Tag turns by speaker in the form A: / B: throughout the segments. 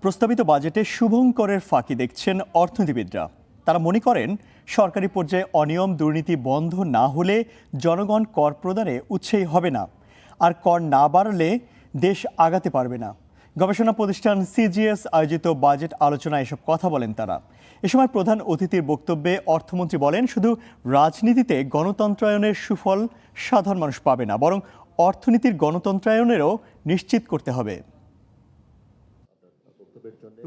A: প্রস্তাবিত বাজেটে শুভঙ্করের ফাঁকি দেখছেন অর্থনীতিবিদরা। তারা মনে করেন সরকারি পর্যায়ে অনিয়ম দুর্নীতি বন্ধ না হলে জনগণ কর প্রদানে উৎসাহী হবে না, আর কর না বাড়লে দেশ আগাতে পারবে না। গবেষণা প্রতিষ্ঠান সিজিএস আয়োজিত বাজেট আলোচনায় এসব কথা বলেন তারা। এ সময় প্রধান অতিথির বক্তব্যে অর্থমন্ত্রী বলেন, শুধু রাজনীতিতে গণতন্ত্রায়নের সুফল সাধারণ মানুষ পাবে না, বরং অর্থনীতির গণতন্ত্রায়নেরও নিশ্চিত করতে হবে।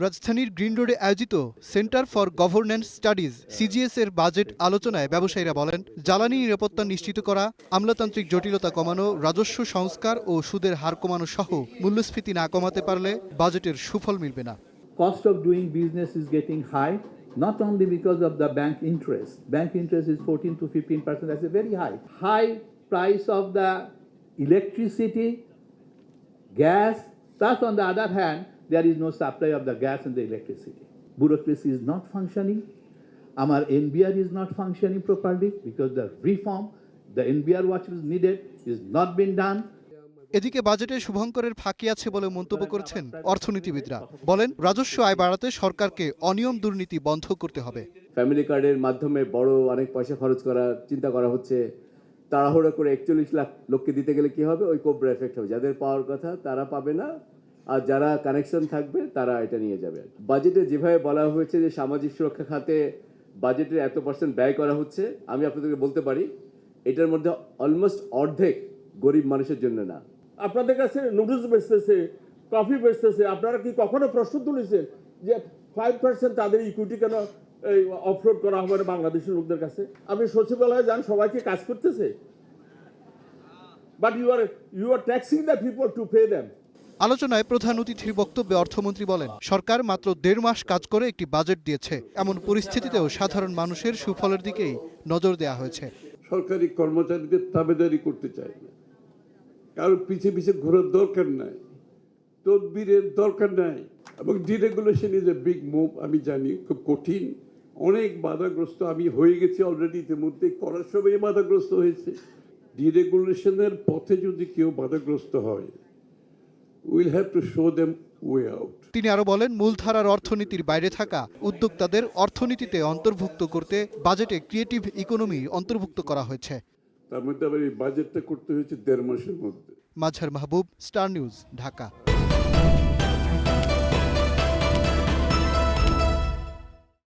B: রাজধানীর গ্রিন রোডে আয়োজিত centre for governance studies CGS এর বাজেট আলোচনায় ব্যবসায়ীরা বলেন, জ্বালানি নিরাপত্তা নিশ্চিত করা, আমলাতান্ত্রিক জটিলতা কমানো, রাজস্ব সংস্কার ও সুদের হার কমানো সহ মূল্যস্ফীতি না কমাতে পারলে বাজেটের সুফল মিলবে না।
C: Cost of doing business is getting high, not only because of the bank interest. Bank interest is 14 to 15%. That's a very high. High price of the electricity, gas, plus on the other hand, there is no supply of the gas and the electricity. Bureaucracy is not functioning. Our NBR is not functioning properly because the reform, the NBR what is needed is not been done.
B: এদিকে বাজেটে শুভঙ্করের ফাঁকি আছে বলে মন্তব্য করেছেন অর্থনীতিবিদরা। বলেন, রাজস্ব আয় বাড়াতে সরকারকে অনিয়ম দুর্নীতি বন্ধ করতে হবে।
D: ফ্যামিলি কার্ডের মাধ্যমে বড় অনেক পয়সা খরচ করার চিন্তা করা হচ্ছে। তাড়াহুড়ো করে 41 লাখ লোককে দিতে গেলে কি হবে? ওই কোবরা এফেক্ট হবে। যাদের পাওয়ার কথা তারা পাবে না, আর যারা কানেকশন থাকবে তারা এটা নিয়ে যাবে। বাজেটে যেভাবে বলা হয়েছে যে সামাজিক সুরক্ষা খাতে বাজেটের এত % ব্যয় করা হচ্ছে, আমি আপনাদেরকে বলতে পারি এটার মধ্যে অলমোস্ট অর্ধেক গরিব মানুষের জন্য না।
E: আপনাদের কাছে নুডলস বেচতেছে, কফি বেচতেছে, আপনারা কি কখনো প্রশ্ন তুলেছেন যে 5% তাদের ইকুইটি কেন অফলোড করা হবে না বাংলাদেশের লোকদের কাছে? আপনি সচিবালয়ে যান, সবাইকে কাজ করতেছে, but you are taxing the people to pay them.
B: আলোচনায় প্রধান অতিথির বক্তব্যে অর্থমন্ত্রী বলেন, সরকার মাত্র 1.5 মাস কাজ করে একটি বাজেট দিয়েছে। এমন পরিস্থিতিতেও সাধারণ মানুষের সুফলের দিকেই নজর দেওয়া হয়েছে।
F: সরকারি কর্মচারীদের তাবেদারি করতে চাই না, কারণ পিছিয়ে পিছিয়ে ঘোরার দরকার নাই, তদবিরের দরকার নাই। এবং deregulation is a big move. আমি জানি খুব কঠিন, অনেক বাধাগ্রস্ত আমি হয়ে গেছি অলরেডি, ইতিমধ্যে করার সময় বাধাগ্রস্ত হয়েছে। ডিরেগুলেশনের পথে যদি কেউ বাধাগ্রস্ত হয়, will have to show them way out.
B: তিনি আরো বলেন, মূলধারার অর্থনীতির বাইরে থাকা উদ্যোক্তাদের অর্থনীতিতে অন্তর্ভুক্ত করতে বাজেটে ক্রিয়েটিভ ইকোনমি অন্তর্ভুক্ত করা হয়েছে।
F: তার মধ্যে আবার এই বাজেটটা করতে হয়েছে 1.5 মাসের মধ্যে।
B: মাঝার মাহবুব, স্টার নিউজ, ঢাকা।